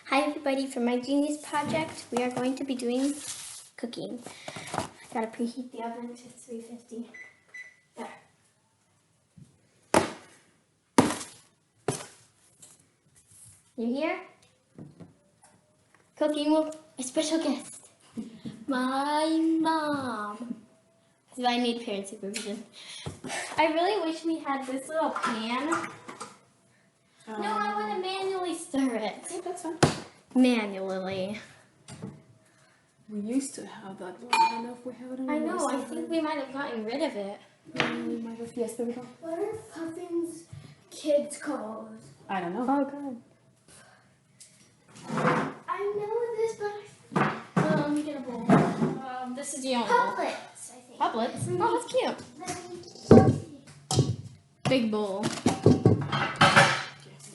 Hi everybody, for my Genius project, we are going to be doing cooking. I gotta preheat the oven to 350. There. You here? Cooking with a special guest. My mom. So I need parent supervision. I really wish we had this little pan. No, I want to manually stir it. Okay, that's fine. Manually. We used to have that one. I don't know if we have it anymore. I know, I think we might have gotten rid of it. We might have. Yes, there we go. What are Puffin's kids called? I don't know. Oh, God. I know this, but let me get a bowl. This is the only bowl. Puplets, I think. Puplets? Oh, that's cute. Big bowl.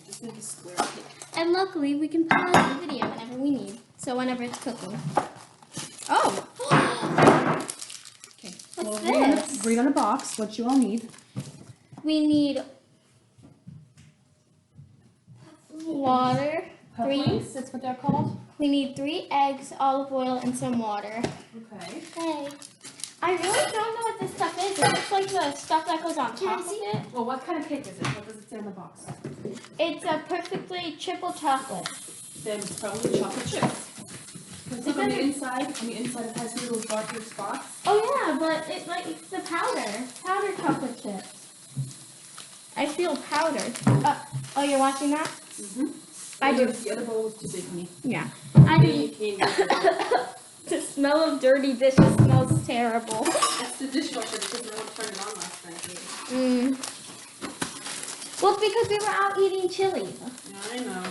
Just need a square. And luckily, we can pause the video whenever we need. So whenever it's cooking. Oh! Okay. What's Well, this? read on a box what you all need. We need water. Puffins, that's what they're called. We need 3 eggs, olive oil, and some water. Okay. Hey. I really don't know what this stuff is. It looks like the stuff that goes on top of it. Well, what kind of cake is it? What does it say on the box? It's a perfectly triple chocolate. Then it's probably chocolate chips. Look on the inside. On the inside, it has little darker spots. Oh yeah, but it's the powder chocolate chips. I feel powdered. Oh, you're watching that? Mm-hmm. I do. The other bowl was too big, honey. Yeah. I do. The smell of dirty dishes smells terrible. That's the dishwasher because no one turned it on last night. Well, it's because we were out eating chili. Yeah, I know.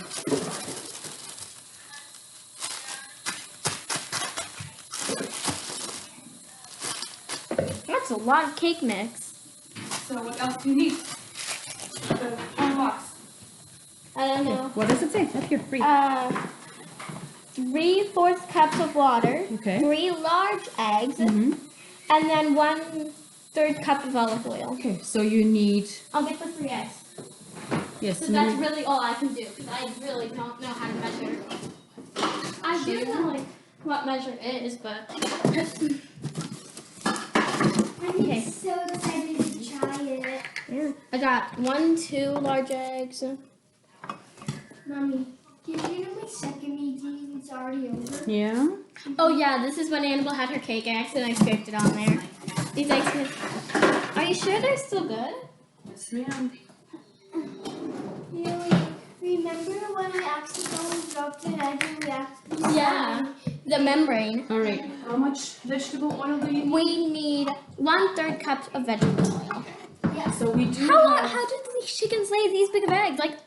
That's a lot of cake mix. So what else do you need? The box. I don't know. What does it say? Up here, read. 3/4 cups of water. Okay. 3 large eggs. Mm-hmm. And then 1/3 cup of olive oil. Okay, so you need. I'll get the 3 eggs. Yes. So that's really all I can do because I really don't know how to measure. I do know like what measure is, but. I'm so excited to try it. Yeah. I got 2 large eggs. Mommy, did you know my second meeting is already over? Yeah. Oh yeah, this is when Annabelle had her cake. I accidentally scraped it on there. These eggs. Are you sure they're still good? Yes, ma'am. Really? Remember when I accidentally dropped an egg and we accidentally Yeah. The membrane. All right. How much vegetable oil do you need? We need 1/3 cup of vegetable oil. Yeah. So we do How have did these chickens lay these big of eggs? Like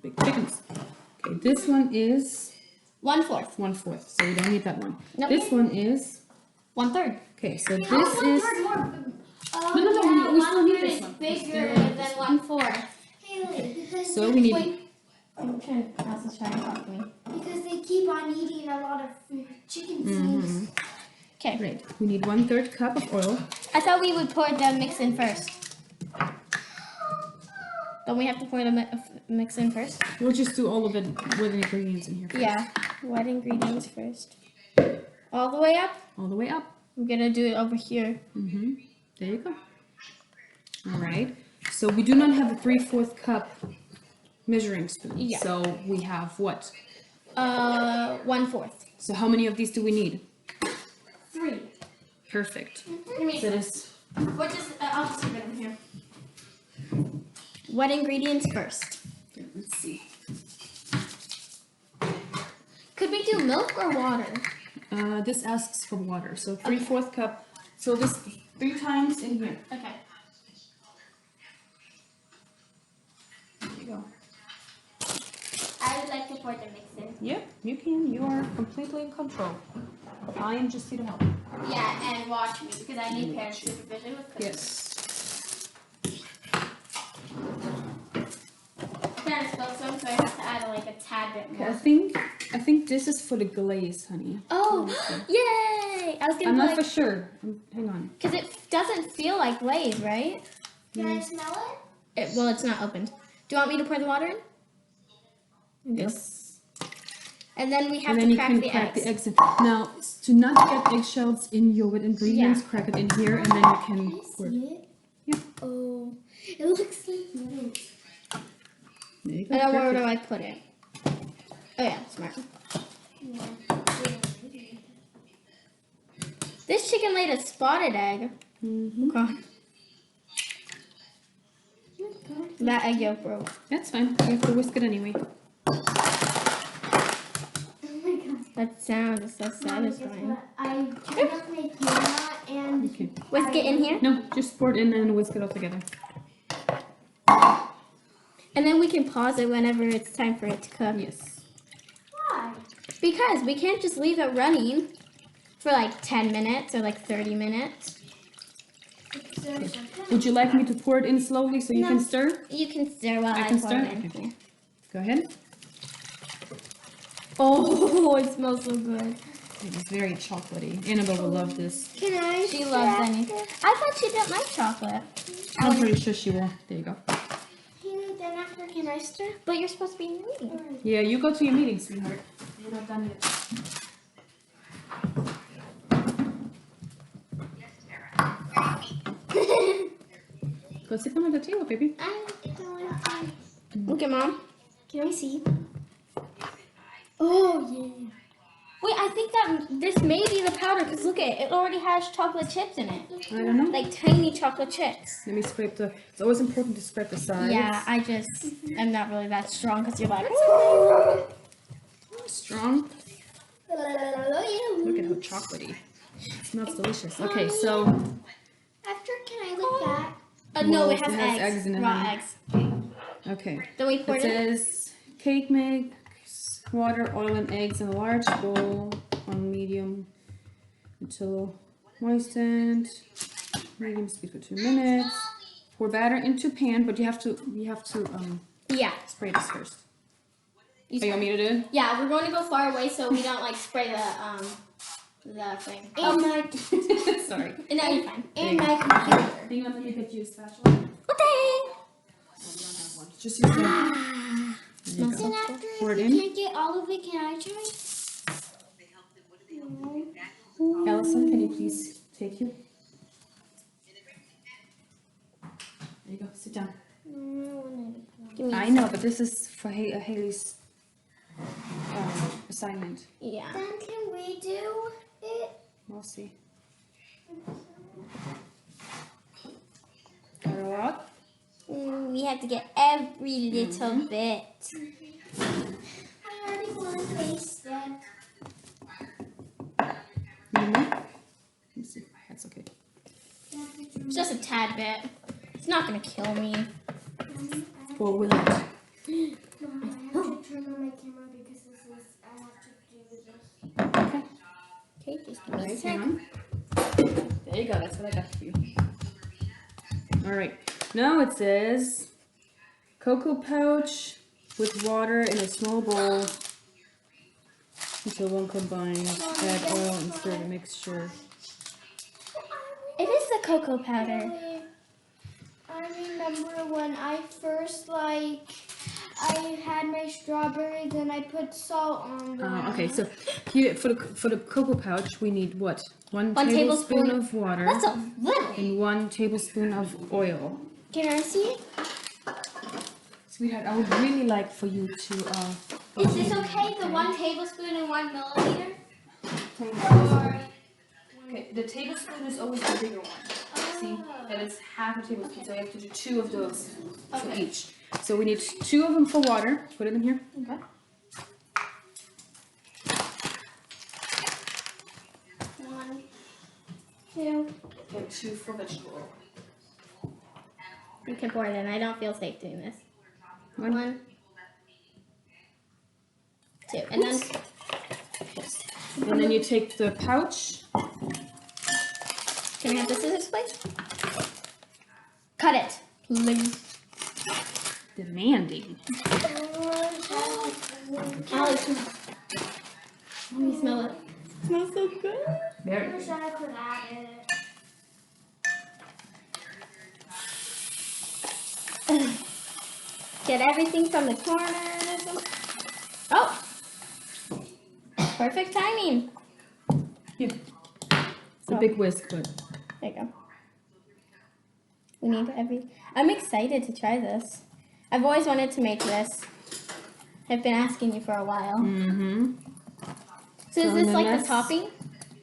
big chickens. Okay, this one is 1/4. 1/4, so we don't need that one. Nope. This one is 1/3. okay. So this Oh, is 1/3 more. Oh, No, yeah, we still need 1/3 this is one. bigger than 1/4. Hailey, because so we need. Wait. I'm trying to try to talk to me. because they keep on eating a lot of chicken things. Okay. Right. We need 1/3 cup of oil. I thought we would pour the mix in first. Don't we have to pour the mix in first? We'll just do all of it with the ingredients in here. First. Yeah. Wet ingredients first. All the way up? All the way up. I'm gonna do it over here. Mm-hmm. There you go. All right. So we do not have a 3/4 cup measuring spoon. Yeah. So we have what? 1/4. So how many of these do we need? 3. Perfect. Give me So this. What is? I'll just put it in here. Wet ingredients first. Let's see. Could we do milk or water? This asks for water. So 3/4 cup. So this 3 times in here. Okay. There you go. I would like to pour the mix in. Yep, you can. You are completely in control. I am just here to help. Yeah, and watch me because I need parent supervision with cooking. Yes. Kind of spilled some, so I have to add like a tad bit Okay, more. I think this is for the glaze, honey. Oh, yay! I was gonna I'm be not like, for sure. Hang on. because it doesn't feel like glaze, right? Can I smell it? Well, it's not opened. Do you want me to pour the water in? Yes. And then we have And then to you crack can the crack eggs. the eggs in. Now, to not get eggshells in your wet ingredients, crack it in here, and then you can pour it. See it? Yeah. Oh, it looks like little. There you go. And then where do perfect. I put it? Oh yeah, smart. This chicken laid a spotted egg. Mhm. God. That egg yolk broke. That's fine. You have to whisk it anyway. Oh my god. That sound is so Mom, guess satisfying. what? I turned off my camera and Okay. Whisk it in here. No, just pour it in and whisk it all together. And then we can pause it whenever it's time for it to cook. Yes. why? Because we can't just leave it running for like 10 minutes or like 30 minutes. Would you like me to pour it in slowly so you No. can stir? You can stir while I I can pour stir? it in. Okay. Yeah. Go ahead. Oh, it smells so good. It is very chocolatey. Annabelle will love this. Can I? She loves anything. I thought she didn't like chocolate. I'm pretty sure she will. There you go. Then after, can I stir? But you're supposed to be in the meeting. Yeah, you go to your meeting, sweetheart. You're not done yet. Go sit down at the table, baby. I don't want to. Okay, Mom. Can I see? Oh yeah. Wait, I think that this may be the powder because look at it. It already has chocolate chips in it. I don't know. Like tiny chocolate chips. Let me scrape the. It's always important to scrape the sides. Yeah, I just am not really that strong because you're like. Strong. Look at how chocolatey. It smells delicious. Okay, so. After, can I lick that? No, Well, it has eggs. in it. Raw eggs. Okay. Then we pour It it in. says cake mix, water, oil, and eggs in a large bowl on medium until moistened. Medium speed for 2 minutes. Pour batter into pan, but you have to Yeah. spray this first. You Oh, you want me to do it? Yeah, we're going to go far away so we don't like spray the thing. In my Sorry. No, you're fine. in my computer. Do you want me to get you a spatula? What the Just use the. There you Then go. after, Pour it if in. you can't get all of it, can I try? No. Allison, can you please take you? There you go. Sit down. Give me I know, but this is for Hailey's assignment. Yeah. Then can we do it? We'll see. Got it all out? We have to get every little bit. I already want to taste it. Need more? Let me see. That's okay. Just a tad bit. It's not gonna kill me. Pour with it. Mom, I have to turn on my camera because I have to do this. Okay. Okay, just All right, a hang sec. on. There you go. That's what I got for you. All right. Now it says cocoa pouch with water in a small bowl until one combines. Add oil and stir the mixture. It is the cocoa powder. I remember when I first I had my strawberries and I put salt on them. Okay, so here for the cocoa pouch we need what? One One tablespoon tablespoon. of water That's a little. and 1 tablespoon of oil. Can I see it? Sweetheart, I would really like for you to Is this okay? The 1 tablespoon and 1 milliliter? Okay, the tablespoon is always the bigger one. See, that is half a tablespoon, so you have to do 2 of those for Okay. each. So we need 2 of them for water. Put it in here. Okay. 1, 2. Okay, 2 for vegetable oil. You can pour it in. I don't feel safe doing this. 1. 1, 2, and then And then you take the pouch. can I have the scissors, please? Cut it, please. Demanding. Alex, let me smell it. It smells so good. Very I good. wish I could add it. Get everything from the corners. Oh, Perfect timing. Here. It's a big whisk, but There you go. We need I'm excited to try this. I've always wanted to make this. I've been asking you for a while. mm-hmm. So is So this then like the let's- topping,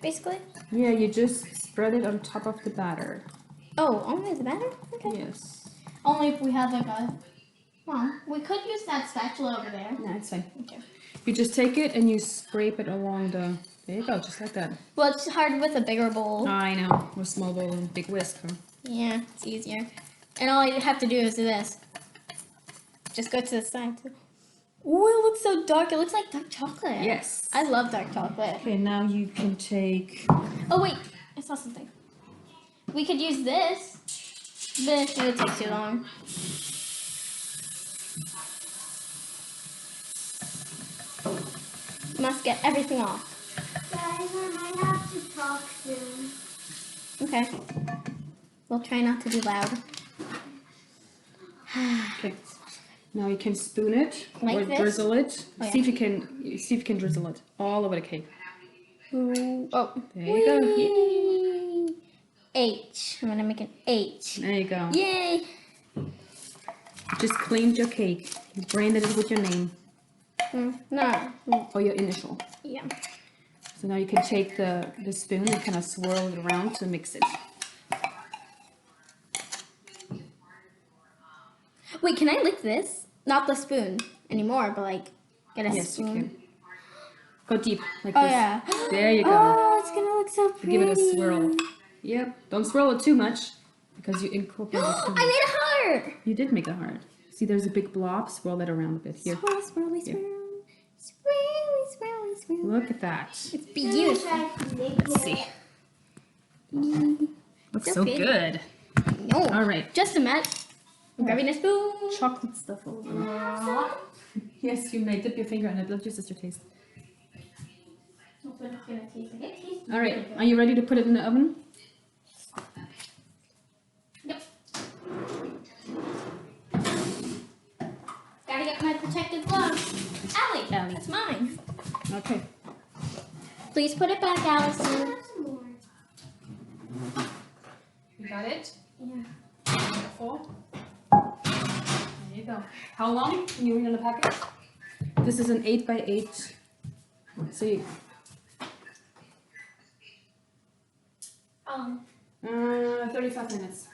basically? Yeah, you just spread it on top of the batter. Oh, only the batter? Okay. Yes. Only if we have like a... Well, we could use that spatula over there. No, it's fine. Okay. You just take it and you scrape it along the. There you go, just like that. Well, it's hard with a bigger bowl. I know. With small bowl and big whisk, huh? Yeah, it's easier. And all you have to do is do this. Just go to the side. Oh, it looks so dark. It looks like dark chocolate. Yes. I love dark chocolate. Okay, now you can take. Oh, wait. I saw something. We could use this. This would take too long. Must get everything off. Guys, I might have to talk soon. Okay. We'll try not to be loud. Okay. Now you can spoon it Like or this? drizzle it. Oh, See if you can drizzle it all over the cake. Oh. There you go. Whee! H. I'm gonna make an H. There you go. Yay! Just cleaned your cake. You branded it with your name No. or your initial. Yeah. So now you can take the spoon and kind of swirl it around to mix it. Wait, can I lick this? Not the spoon anymore, but like get a Yes, spoon. you can. Go deep like Oh this. yeah. There you go. Oh, it's gonna look so pretty. Give it a swirl. Yep. Don't swirl it too much because you incorporate it. I made a heart. You did make a heart. See, there's a big blob. Swirl that around a bit. Here. Swirl, swirly, Here. swirl. Swirly, swirly, swirl. Look at that. It's beautiful. Let's see. Looks It's so okay. good. No. All right. Just a minute. I'm grabbing a spoon. Chocolate stuff all over. Yes, you may dip your finger in it. Let your sister taste. All right. Are you ready to put it in the oven? Yep. Gotta get my protective gloves. Allie, Allie. that's mine. Okay. Please put it back, Allison. You got it? Yeah. Beautiful. There you go. How long? Can you read on the packet? This is an 8x8. So you, 35 minutes.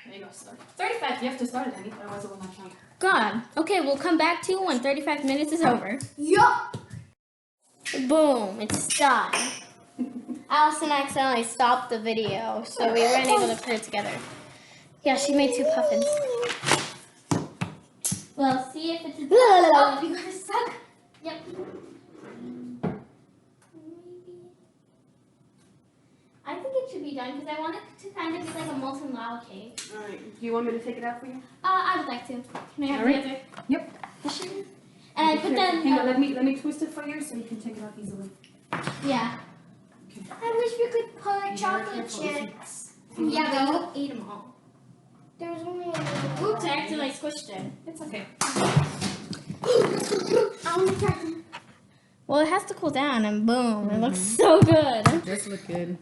There you go. Start. 35. You have to start it, Annie. Otherwise it will not count. God. Okay, we'll come back to you when 35 minutes is over. Yup. Boom, it's done. Allison accidentally stopped the video, so we weren't able to put it together. Yeah, she made 2 puffins. Well, see if it's a oh, you gotta suck. Yep. Maybe. I think it should be done because I want it to kind of be like a molten lava cake. All right. Do you want me to take it out for you? I would like to. Can I have All the right. other? Yep. And I put them. Hang on. Let me twist it for you so you can take it out easily. Yeah. I wish we could put Very chocolate careful. chips. Yeah, but you ate them all. There's only a Oops, I accidentally squished it. It's okay. Well, it has to cool down, and boom, it looks so good. This look good.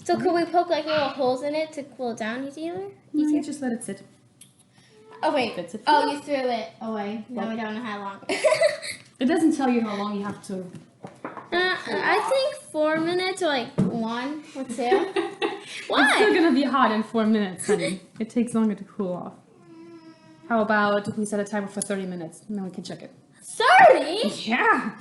So could we poke like little holes in it to cool it down easier? No, you just let it sit. Oh wait. That's it. Oh, you threw it away. Now we don't know how long. It doesn't tell you how long you have to. I think 4 minutes or like 1 or 2. It's still Why? gonna be hot in 4 minutes, honey. It takes longer to cool off. How about if we set a timer for 30 minutes and then we can check it? 30? Yeah.